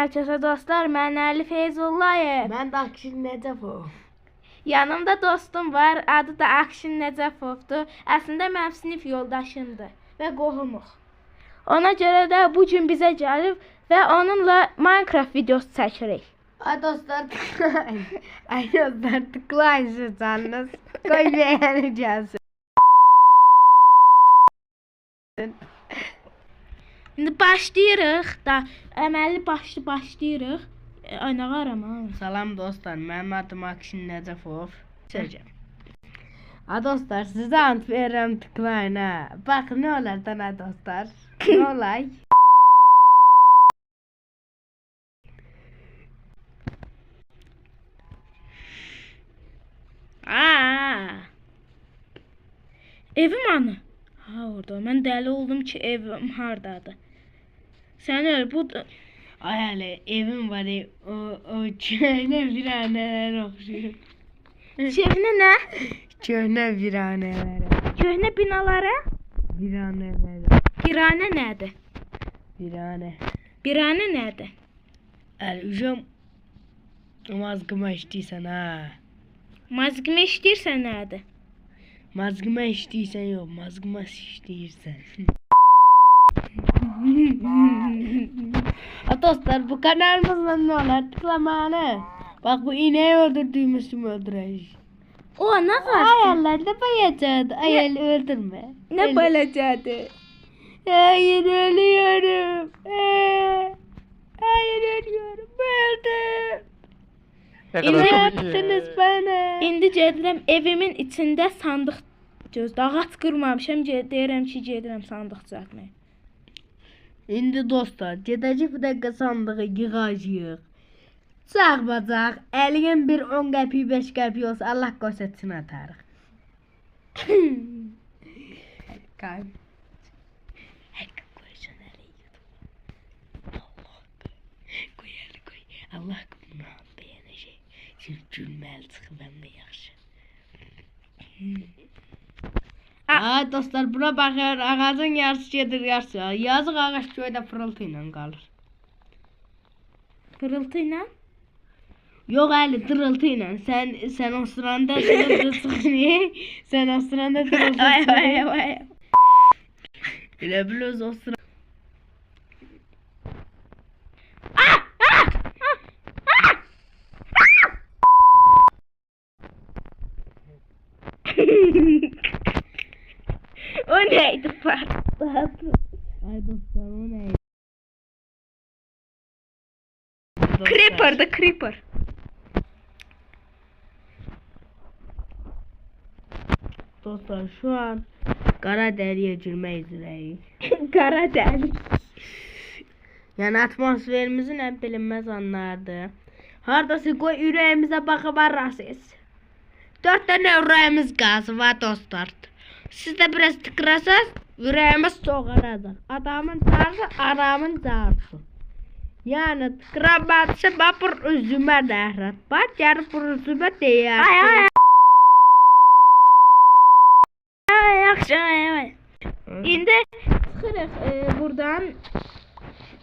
hər kəsə dostlar, mən Əli Feyzullayev. Mən də Akşin Nəcəfov. Yanımda dostum var, adı da Akşin Nəcəfovdur. Əslində mənim sinif yoldaşımdır və qohumuq. Ona görə də bu gün bizə gəlib və onunla Minecraft videosu çəkirik. Ay dostlar tıklayın. Ay dostlar tıklayın şu canınız. Koy beğeni gelsin. İndi başlayırıq da, əməlli başlı başlayırıq. Aynağı arama. Salam dostlar, mənim adım Akşin Nəcəfov. Söyləyəcəm. Ay dostlar, sizə ant verirəm, tıklayın ha. Bax nə olar da nə dostlar? Nə olay? Evim anı. Ha orada. Mən dəli oldum ki evim hardadır. Sən öyle bu Ay hələ evim var, o köhnə viranələr oxşuyur. Şevinə nə? Köhnə viranələrə. Köhnə binalara? Viranələrə. Biranə nədir? Viranə. Biranə nədir? Uşam mazgıma işləyirsən ha. Mazgıma işləyirsən nədir? Mazgıma işləyirsən yox, mazgıma işləyirsən. Dostlar bu kanalımızda ne olur tıklamanı. Bak bu ineği öldürdüğümüz kimi öldüreceğiz. O ne var? Hayallerde bayacaktı. Hayal öldürme. Ne balacaktı? Hayır ölüyorum. Hayır ölüyorum. Öldüm. Ne yaptınız bana? İndi gedirəm evimin içində sandıq gözdə ağac qırmamışam, deyirəm ki, gedirəm sandıq düzəltməyə. İndi dostlar, gedəcək bir dəqiqə sandığı yığacağıq. Sağ bacaq, əlin bir 10 qəpik, 5 qəpik olsa Allah qoysa üçün atarıq. Qayb. Həqiq qoysan əli yudum. Allah qoy. Allah bunu bəyənəcək. Siz gülməli çıxıb həm də yaxşı. Ay dostlar buna bakın ağacın yarısı gedir yarısı. Yazık ağaç köyde fırıltıyla kalır. Fırıltıyla? Yok Ali tırıltıyla. Sen o sıranda tırıltısın. Sen o sıranda tırıltısın. Vay. Öyle biliyoruz o sırada. O neydi patladı? Ay dostlar o neydi? Creeper'dı Creeper. Dostlar şu an kara deliğe girmek üzereyiz. Kara delik. Yani atmosferimizin en bilinmez anlardı. Hardası koy yüreğimize bakıp arasız. 4 tane yüreğimiz gazı var dostlar. Siz de biraz tıkırasınız, yüreğimiz soğanacak. Adamın tarzı, adamın tarzı. Yani tıkıramadıysa bapır üzüme dəhrat. Bak yarı bu üzüme deyər. Ay yaxşı, ay. İndi çıxırıq buradan.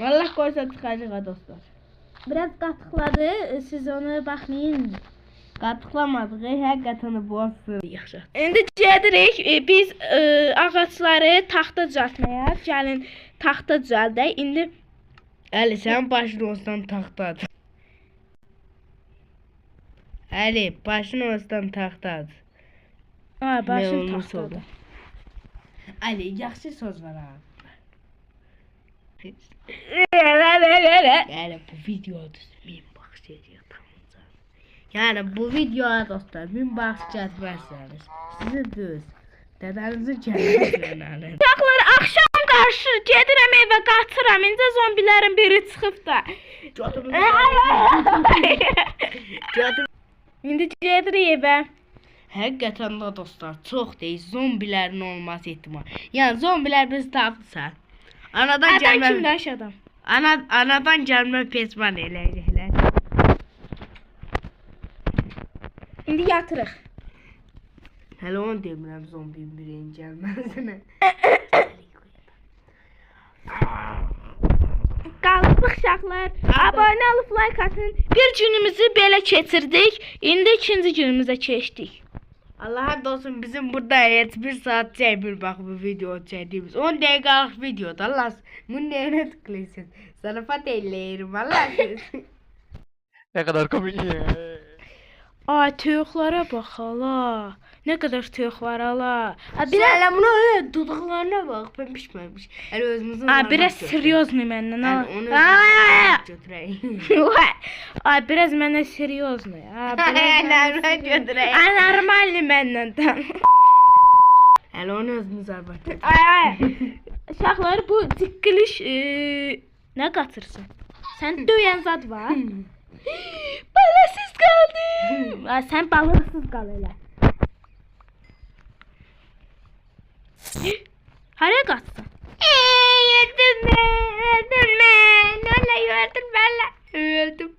Allah koysa çıkacak dostlar. Biraz qatıqladı, siz ona baxmayın. Qatıqlamadık, həqiqətən bu asır. Yaxşı. İndi gedirik, biz ağaçları taxta düzəltməyə. Gəlin taxta düzəldək. İndi Ali sen başını olsan taxtadır. Ali başını olsan taxtadır. başım taxtadır. Ali yaxşı söz var ha. Yani bu videoda min baxacaq tamam. Yani bu videoya dostlar min baxacaq verseniz sizi düz dədənizin gəlməsindən. Uşaqlar axşam qarşı gedirəm evə qaçıram. İndi zombilərin biri çıxıb da. İndi gedirik evə. Həqiqətən də dostlar çox deyil zombilərin olması ehtimal. Yəni zombilər bizi tapdısa. Anadan Adam gəlmə. kimdən adam? Anadan gəlmə peşman eləyəcəklər. İndi yatırıq. Hələ onu demirəm zombinin birinin gəlməsinə. qaldıq uşaqlar. Abunə olub like atın. Bir günümüzü belə keçirdik. İndi ikinci günümüzə keçdik. Allah olsun bizim burada heç bir saat çəkmir bax bu video çəkdiyimiz. 10 dəqiqəlik videoda Allah. Bunu neyinə tıklayırsın? Zarafat eləyirəm Allah. Ne kadar komik. Ay toyuqlara bax hala. Nə qədər toyuq var hala. Biraz bunu öyle dudaklarına bak. Ben pişmemiş. Yani özümüzün Biraz seryozni məndən Yani ha. onu götüreyim. Ay biraz mənə seryozni. Nereden götüreyim? Ay normalni məndən tam. Yani onu özümüz arbat. Ay. Uşaqlar bu dikkiliş nə qatırsan? Sən döyən zad var. Balasız qaldım. Ay sən balıqsız qal elə. Haraya qaçdın? Öldüm.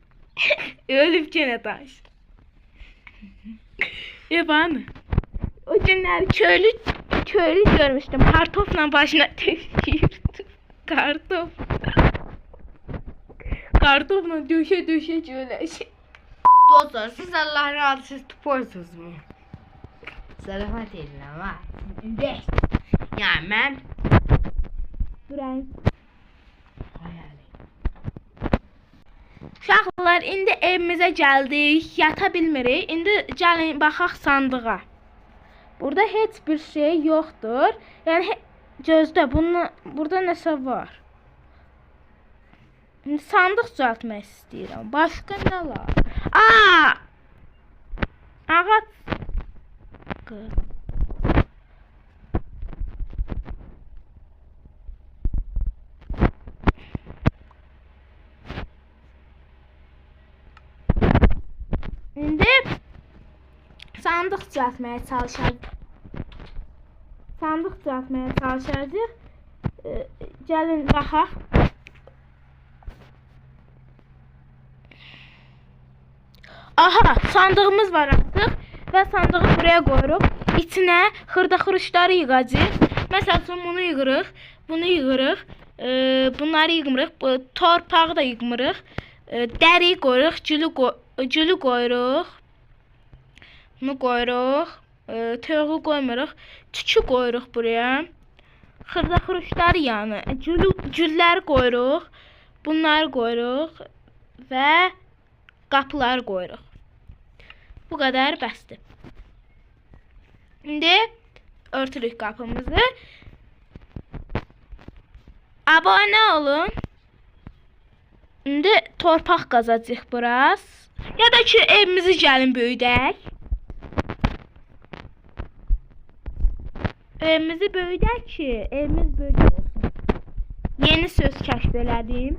Ölüb gene taş. Bana. O günlər köylü görmüşdüm. Kartofla başına döşüyürdüm. Kartofla döşe söyləşir. Dostlar siz Allah razı siz tupoysunuz mu? Zarafat eləyirəm ha. Ürək. Yani ben Ürək. Uşaqlar, indi evimizə gəldik, yata bilmirik. İndi gəlin baxaq sandığa. Burada heç bir şey yoxdur. Yəni gözlə, burada nəsə var. İndi sandıq düzəltmək istəyirəm. Başqa nə var? Ağac. İndi sandıq düzəltməyə çalışacağıq. Gəlin baxaq. Aha, sandığımız var artıq və sandığı buraya qoyuruq. İçinə xırda-xırışları yığacağıq. Məsəl üçün bunu yığırıq, bunu yığırıq, bunları yığmırıq, torpağı da yığmırıq, dəri qoyuruq, gülü qoyuruq, bunu qoyuruq, toyuğu qoymuruq, tükü qoyuruq buraya, xırda-xırışları yəni, gülləri qoyuruq, bunları qoyuruq və qapıları qoyuruq. Bu qədər bəsdir. İndi örtürük qapımızı. Abunə olun. İndi torpaq qazacağıq biraz. Ya da ki evimizi gəlin böyüdək. Evimizi böyüdək ki evimiz böyük olsun. Yeni söz kəşf elədim.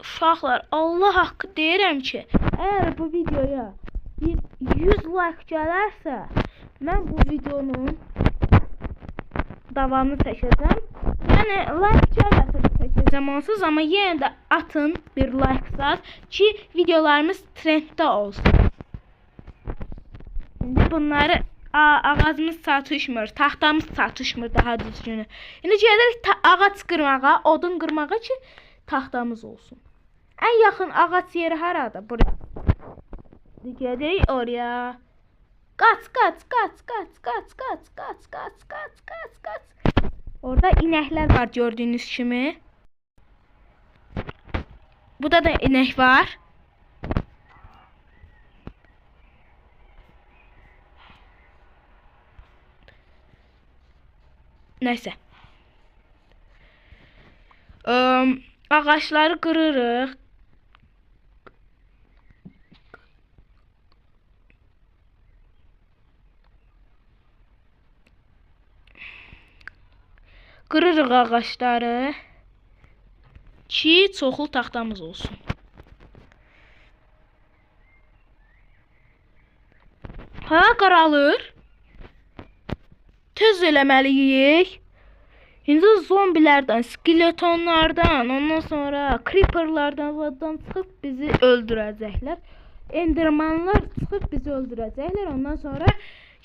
Uşaqlar, Allah haqqı deyirəm ki, əgər bu videoya 100 like gələrsə, mən bu videonun davamını çəkəcəm. Yəni like gəlməsə də çəkəcəm onsuz, amma yenə də atın bir like zat ki, videolarımız trenddə olsun. İndi bunları ağacımız çatışmır, taxtamız çatışmır daha düzgünü. İndi gəlirik ağac qırmağa, odun qırmağa ki, taxtamız olsun. Ən yaxın ağac yeri harada? Buraya. Gedirik oraya. Qaç. Orada inəklər var gördüyünüz kimi. Burada da inek var. Nəysə. Ağaçları qırırıq. Qırırıq ağaçları ki, çoxlu taxtamız olsun. Hava qaralır. Tez eləməliyik. İndi zombilərdən, skeletonlardan, ondan sonra creeperlardan çıxıb bizi öldürəcəklər. Endermanlar çıxıb bizi öldürəcəklər. Ondan sonra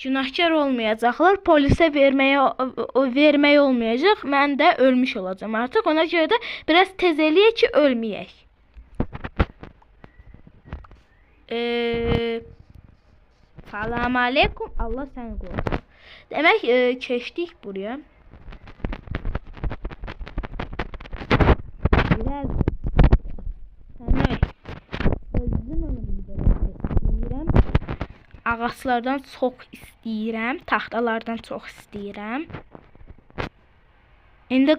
günahkar olmayacaqlar. Polisə vermək olmayacaq. Mən də ölmüş olacağam artıq. Ona görə də biraz tez eləyək ki, ölməyək. Salam aleykum. Allah səni qorusun. Demək, keçdik buraya. Biraz demək, özüm önümdə istəyirəm. Ağaclardan çox istəyirəm. Taxtalardan çox istəyirəm. İndi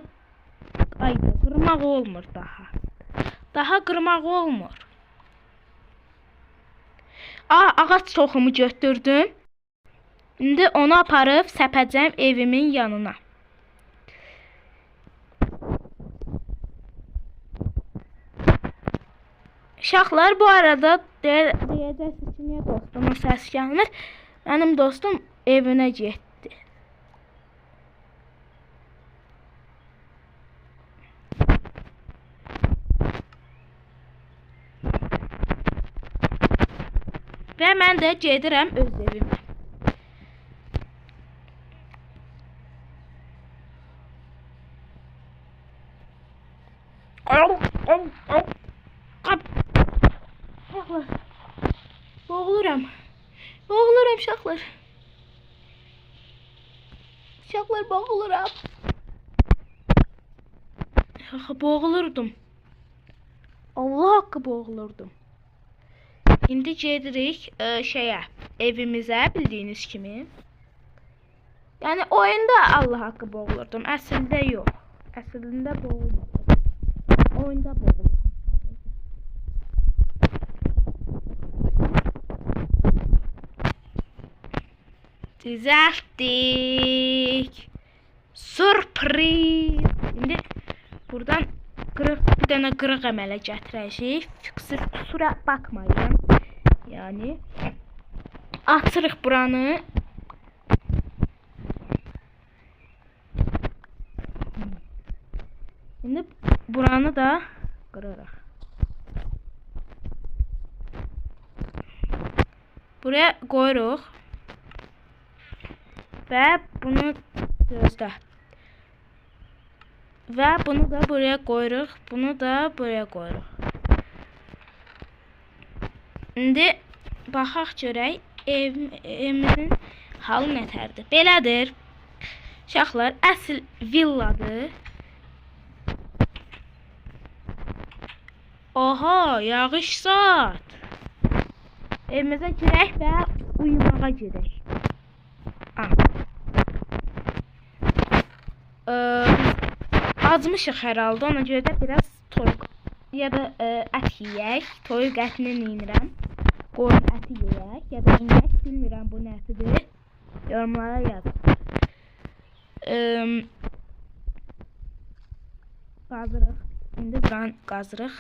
qırmaq olmur daha. Daha qırmaq olmur. Ağac çoxumu götürdüm. İndi onu aparıb səpəcəm evimin yanına. Uşaqlar, bu arada deyəcəksiniz ki, niyə dostumun səs gəlmir? Mənim dostum evinə getdi. Və mən də gedirəm öz evimə. Uşaqlar, boğuluram. Boğuluram uşaqlar. Uşaqlar, boğuluram. Boğulurdum. Allah haqqı boğulurdum. İndi gedirik evimizə, bildiyiniz kimi. Yəni oyunda Allah haqqı boğulurdum, əslində yox. Əslində boğulmadım. Oyunda boğulurdum. Düzəltdik. Sürpriz. İndi buradan bir dənə qırıq əmələ gətirəcəyik. Kusura baxmayın. Yəni açırıq buranı. İndi buranı da qırırıq. Buraya qoyuruq. Və bunu gözlə. Və bunu da buraya qoyuruq. Bunu da buraya qoyuruq. İndi baxaq görək evimizin halı nətərdir. Belədir. Uşaqlar, əsl villadır. Oha, yağış saat. Evimizə girək və uyumağa girək. Acmışıq hər halda, ona görə də biraz toyuq ya da ət yeyək. Toyuq ətini yeyirəm. Qoyun əti yeyək ya da inək, bilmirəm bu nə ətidir. Yorumlara yazın. Qazırıq. İndi buranı qazırıq.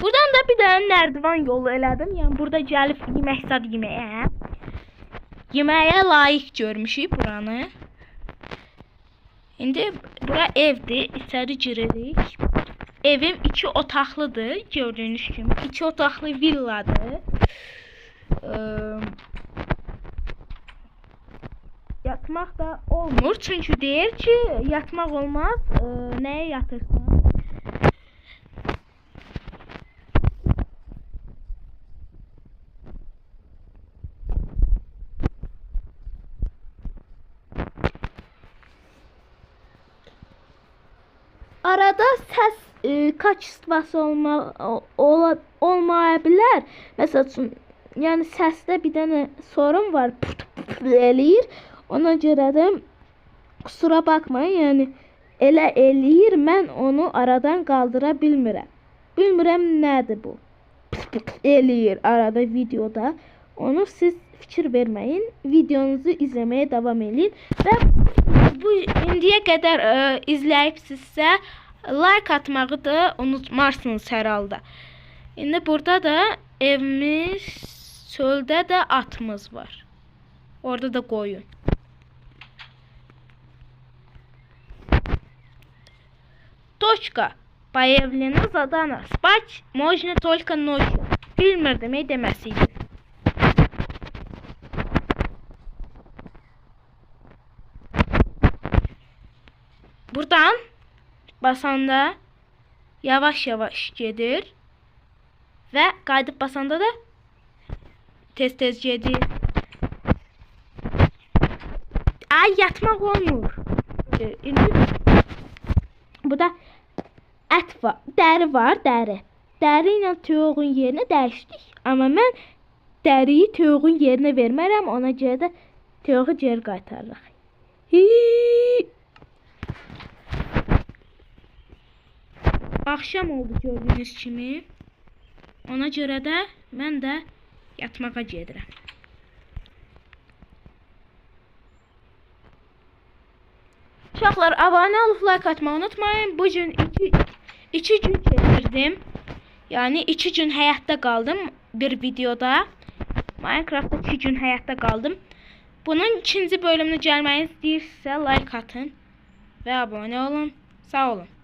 Buradan da bir dənə nərdivan yolu elədim. Yəni burada gəlib yemək zad yeməyə. Yeməyə layiq görmüşük buranı. İndi bura evdir. İçəri giririk. Evim 2 otaqlıdır. Gördüyünüz kimi 2 otaqlı villadır. Yatmaq da olmur. Çünki deyir ki, yatmaq olmaz. Nəyə yatırsan? Arada səs kaçırtması olmaya bilər. Məsəl üçün, yəni səsdə bir dənə sorun var. Eləyir. Ona görə də kusura baxmayın. Yəni elə eləyir. Mən onu aradan qaldıra bilmirəm. Bilmirəm nədir bu. Eləyir arada videoda. Onu siz fikir verməyin. Videonuzu izləməyə davam edin və bu indiyə qədər izləyibsinizsə like atmağı da unutmarsınız hər halda. İndi burada da evimiz, çöldə də atımız var. Orada da qoyun. Точка. Появлена задана. Спать можно только ночью. Bilmirdim, deməsidir. Buradan basanda yavaş-yavaş gedir və qayıdıb basanda da tez-tez gedir. Ay, yatmaq olmur. Bu da ət var, dəri var, dəri. Dəri ilə toyuğun yerinə dəyişdik. Amma mən dəriyi toyuğun yerinə vermərəm, ona görə də toyuğu geri qaytarırıq. Axşam oldu gördüyünüz kimi. Ona görə də mən də yatmağa gedirəm. Uşaqlar, abunə olub like atmağı unutmayın. Bu gün 2 gün keçirdim. Yəni 2 gün həyatda qaldım bir videoda. Minecraftda 2 gün həyatda qaldım. Bunun ikinci bölümünü gəlməyi istəyirsə like atın və abunə olun. Sağ olun.